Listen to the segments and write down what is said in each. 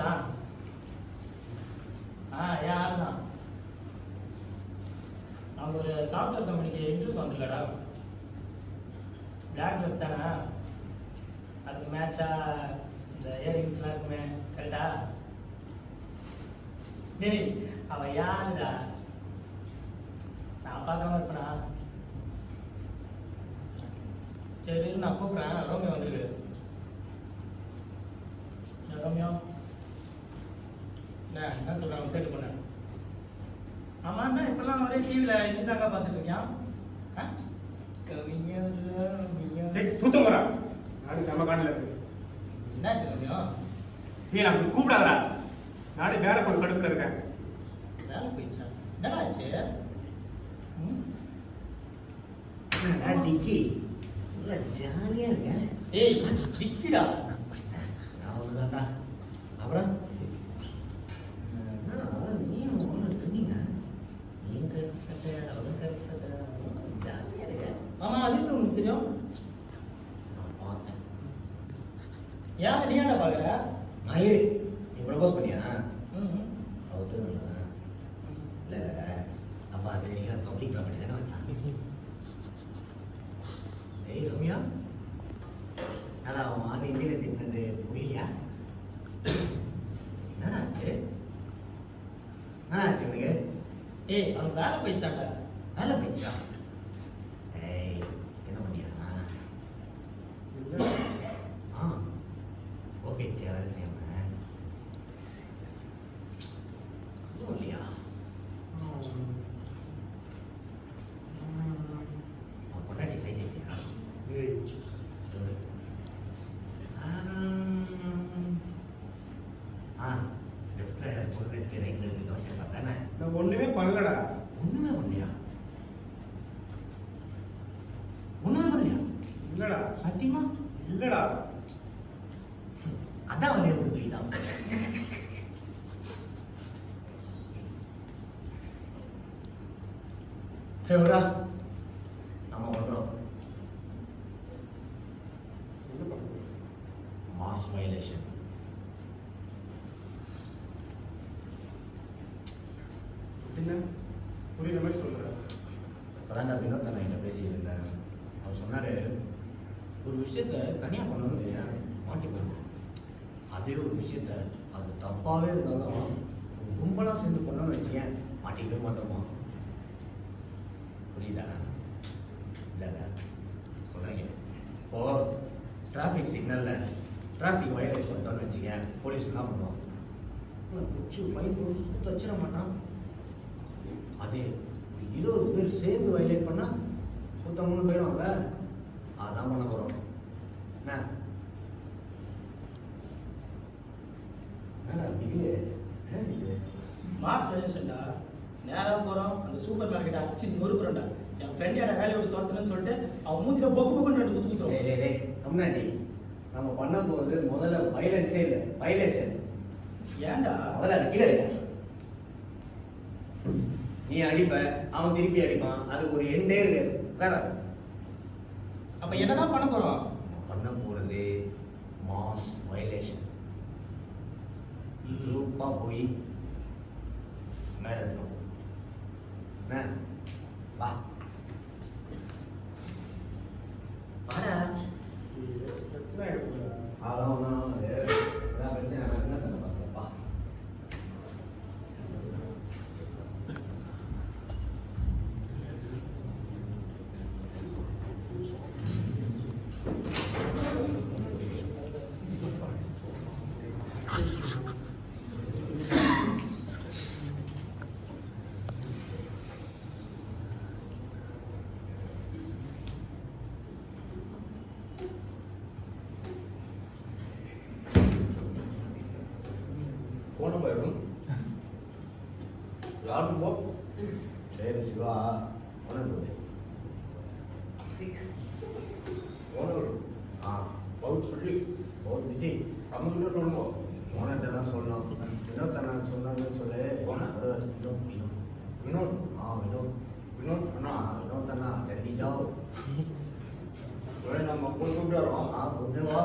மச்சான்? ஏன் ஆள் தான். நான் ஒரு சாஃப்ட்வேர் கம்பெனிக்கு இன்டர்வியூ வந்திருக்கடா. பிளாக் ட்ரெஸ் தானே, அதுக்கு மேட்சா இந்த இயரிங்ஸ்லாம் இருக்குமே, கரெக்டா? டேய் அவன் யாருடா? நான் பார்க்காம இருப்பேனா? சரி நான் கூப்பிட்றேன். ரோமியோ வந்துருக்கு. ரோமியோ என்ன சொல்கிறாங்க சரி பண்ண? ஆமாண்ணா இப்பெல்லாம் ஒரே டிவியில் இந்த சாங்காக பார்த்துட்டு இருக்கியான். சுத்தம் வரா நாடு செம காண்டில் இருக்கு. என்னாச்சு ரோமியோ? நீ நான் கூப்பிடாதடா, நாடு வேலை கொண்டு கடுப்பில் இருக்கேன். வேலை போயிடுச்சா? என்னடா ஆச்சு? டிக்கி ஜாலியா இருக்கேன். ஏய் டிக்கிடா. அவ்வளோதான்டா. அப்புறம் நீ ஒன்று சொன்னீங்க, நீ கருப்பு சட்டை அவளும் கருப்பு சட்டை, ஜாலியாக இருக்க. ஆமாம் அது எப்படி உனக்கு தெரியும்? நான் பார்த்தேன். ஏன் நீ ஏன்டா பார்க்குற? மயிறு நீ ப்ரப்போஸ் பண்ணியா? ம் அவத்து இல்லை அப்பா அது நீங்கள் பப்ளிக் ப்ராப்பர்ட்டி தானே வச்சான். ஏய் ரம்யா, அதான் அவன் ஆறு இந்தியில் தின்னது புரியலையா? என்னாச்சு என்னாச்சு உனக்கு? ஏய் அவனுக்கு வேலை போயிடுச்சாண்டா. வேலை போயிடுச்சா? ஏய் சின்ன பண்ணியா? ஓகே சரி வேலை செய்யாம இல்லையா? பொண்டாட்டி செய்தியா? லெஃப்டில் பொருளுக்கு ரைட்டில் இருக்கு அவசியப்பட்டானே. நான் ஒன்றுமே பண்ணலடா. ஒன்றுமே பண்ணலையா? ஒன்றுமே பண்ணலையா? இல்லடா. சத்தியமா இல்லடா. அதான் அவனே கொடுத்துக்கிட்டான். சரிடா நம்ம பண்ணுறோம். என்ன பண்ணுறது? Mass violation. என்ன புரியுற மாதிரி சொல்கிறேன். இப்போதான் நான் வினோத் நான் என்கிட்ட பேசியிருந்தேன். அவர் சொன்னார், ஒரு விஷயத்த தனியாக பண்ணணும் இல்லையா, மாட்டி போகணும். அதே ஒரு விஷயத்த அது தப்பாகவே இருந்தாலும் கும்பலாக சேர்ந்து பண்ணணும்னு வச்சுக்கேன், மாட்டிக்கவே மாட்டோமா? புரியுதா? இல்லைடா சொல்கிறீங்க. இப்போது டிராஃபிக் சிக்னலில் டிராஃபிக் வயலேட் பண்ணிட்டோன்னு வச்சுக்கேன், போலீஸ் என்ன பண்ணுவோம்? பிடிச்சி ஃபைன் போட்டு சுத்த வச்சிட மாட்டான். அதே 20 பேர் சேர்ந்து வயலேட் பண்ணால் சுத்தம்னு போயிடும்ல. அதான் பண்ண போகிறோம். என்ன பிகிலே இது மார்ச் சொல்யூஷன்டா. நேராக போகிறோம், அந்த சூப்பர் மார்க்கெட்டை அச்சு நொறுக்குறோம்டா. என் ஃப்ரெண்டோட வேலையை விட்டு துரத்துன்னு சொல்லிட்டு அவன் மூஞ்சில பொக்கு பொக்குன்னு 2 குத்து குத்துறோம். முன்னாடி நம்ம பண்ண போகிறது முதல்ல வயலன்ஸே இல்லை, வயலேஷன். ஏன்டா? முதல்ல அது கீழே நீ அடிப்ப, அவன் திருப்பி அடிப்பான், அதுக்கு ஒரு எண்டே இருக்காது. வேற அப்போ என்னதான் பண்ண போகிறோம்? பண்ண போகிறது மாஸ் வயலேஷன். குரூப்பாக போய் மேலே இருக்கணும். என்ன வா வாடா. பிரச்சனை ஆகிடுது. அதான் ஒன்றும் பிரச்சனை என்ன தண்ணி பார்த்துப்பா. போன போயிடும் யாரும் போ. சரி சிவா உனக்கு பவுட் சொல்லி பவுட் பிஸி தமிழ்ல சொல்லணும். ஓனர்கிட்ட தான் சொல்லணும். வினோத் அண்ணா சொன்னாங்கன்னு சொல்லு. வினோத் வினோத் வினோத் வினோத் வினோத் அண்ணா வினோத் அண்ணா டெல்லி ஜாओ. நம்ம கூப்பிட்டு வரோம். கூப்பிட்டு வா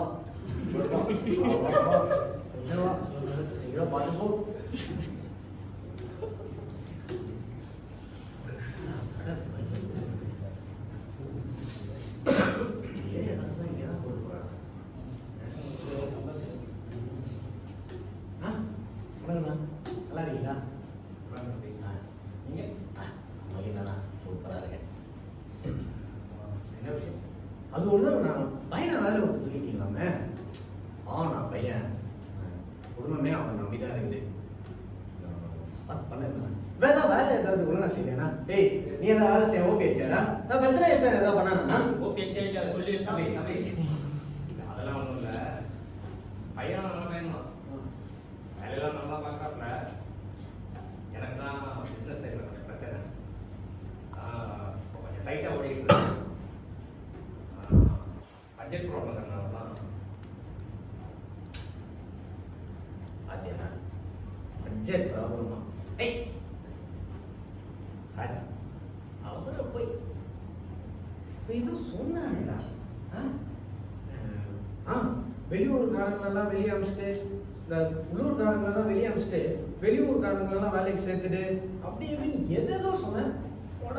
கூப்பிட்டு வா இதை பார்த்து போ. நல்லா இருக்கீங்களா? நீங்க மகிழ்ந்தானா சூப்பராக இருக்கேன். என்ன விஷயம்? அது ஒன்றும் நான் பையனை வேலை விட்டு தூக்கிட்டீங்களாமே. நான் பையன் குடும்பமே அவன் நம்பி தான் இருக்குது. பண்ண வேலை வேலை ஏதாவது ஒழுங்கா செய்யலனா ஏய் நீ ஏதாவது வேலை செய்ய ஓகே ஆச்சாடா? நான் பிரச்சனை ஆச்சா ஏதாவது பண்ணானா? ஓகே சரி சொல்லி அதெல்லாம் ஒன்றும் இல்லை. பையன் நல்லா பையன் தான். வேலையெல்லாம் நல்லா பார்க்கறாப்புல. எனக்கு தான் பிஸ்னஸ் சைடில் கொஞ்சம் பிரச்சனை. இப்போ கொஞ்சம் டைட்டாக ஓடிட்டு இருக்கு. பட்ஜெட் ப்ராப்ளம்னால தான். அதேனா பட்ஜெட் ப்ராப்ளமா? ஏய் சார் அவரை போய் இது சொன்னானேடா. வெளியூர்காரங்களெல்லாம் வெளியே அமிச்சிட்டு இந்த உள்ளூர்காரங்களெல்லாம் வெளியே அமிச்சிட்டு வெளியூர்காரங்களெல்லாம் வேலைக்கு சேர்த்துட்டு அப்படி இப்படின்னு எதோ சொன்னேன். போட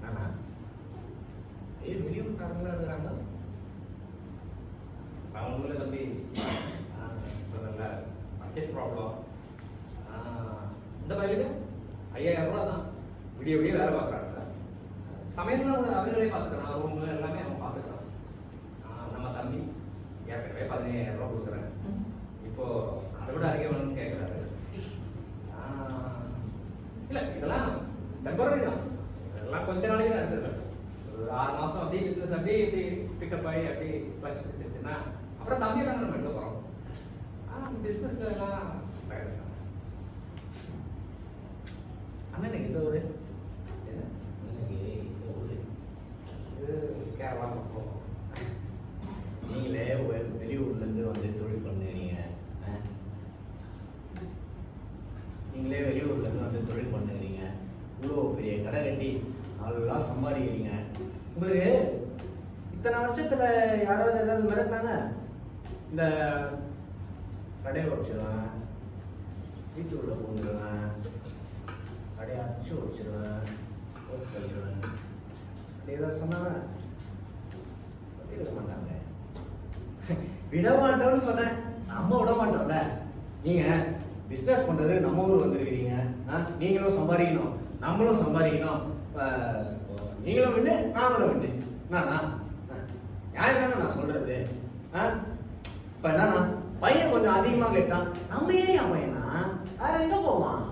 நானா வெளியூர்காரங்களா இருக்கிறாங்க. நான் ஒன்றும் இல்லை தம்பி. சொன்னல பட்ஜெட் ப்ராப்ளம். இந்த பையனுக்கு 5000 ரூபா தான். விடிய விடிய வேலை பார்க்குறாங்க. சமையல்லாம் கூட அவங்களே பார்த்துக்கிறான். ரூமு எல்லாமே அவன் பார்த்துக்கிறான். நம்ம தம்பி ஏற்கனவே 15000 ரூபா கொடுக்குறேன். இப்போ அதை விட அதிகம் வேணும்னு கேட்குறாரு. இல்லை இதெல்லாம் டெம்பரரி தான். இதெல்லாம் கொஞ்ச நாளைக்கு தான் இருந்தது. ஒரு 6 மாதம் அப்படியே பிஸ்னஸ் அப்படியே இப்படி பிக்கப் ஆகி அப்படியே வச்சு பிடிச்சிருச்சுன்னா அப்புறம் தம்பியை தான் நம்ம எடுக்க போகிறோம். பிஸ்னஸ்ல எல்லாம் அண்ணனுக்கு இந்த ஊரு என்ன அண்ணனுக்கு இந்த ஊரு இது கேரளா பக்கம். நீங்களே வெளியூர்லேருந்து வந்து தொழில் பண்ணுறீங்க. நீங்களே வெளியூர்லேருந்து வந்து தொழில் பண்ணுறீங்க. இவ்வளோ பெரிய கடை கட்டி நல்லா சம்பாதிக்கிறீங்க. உங்களுக்கு இத்தனை வருஷத்துல யாராவது ஏதாவது மிரட்டினாங்க? இந்த கடையை உடைச்சிடுவேன், வீட்டுக்குள்ளே பூந்துடுவேன், கடையை அச்சு உடைச்சிடுவேன், ஓட்டு பண்ணிடுவேன் அப்படி ஏதாவது சொன்னாங்க? விட மாட்டாங்க. விட மாட்டோம்னு சொன்னேன். நம்ம விட மாட்டோம்ல. நீங்கள் பிஸ்னஸ் பண்ணுறது நம்ம ஊர் வந்துருக்கிறீங்க. நீங்களும் சம்பாதிக்கணும், நம்மளும் சம்பாதிக்கணும். நீங்களும் விண்ணு, நாங்களும் விண்ணு. என்னண்ணா நியாயம் தானே நான் சொல்கிறது? இப்போ என்னண்ணா பையன் கொஞ்சம் அதிகமாக கேட்டான். நம்ம ஏரியா பையனா வேற எங்கே போவான்?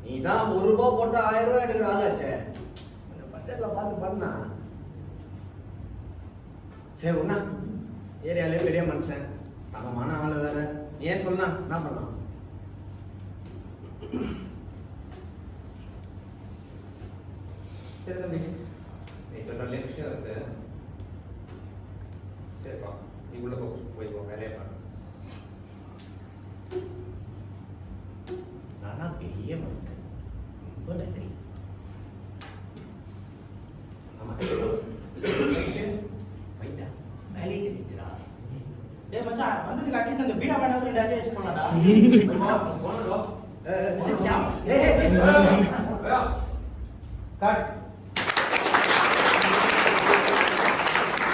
நீ தான் ₹1 போட்டு 1000 ரூபா எடுக்கிற ஆளாச்சே. அந்த பட்ஜெட்டில் பார்த்து பண்ணா சரி. ஒன்றா ஏரியாலே பெரிய மனுஷன், தங்கமான ஆள் வேற. நீ ஏன் சொன்னா என்ன பண்ணலாம்? சரி தம்பி, நீ சொல்ற விஷயம் இருக்கு. சரிப்பா, நீ உள்ள போய் வேலையை பாரு. நானா பெரிய மனுஷன், ரொம்ப நன்றி. ஆமா வைட்டா வேலையை கட்டிச்சுடா. டேய் மச்சான், வந்ததுக்கு அட்லீஸ்ட் அந்த பீடா பண்ணாத 2 அட்லீஸ்ட் பண்ணடா. போனடா. கட்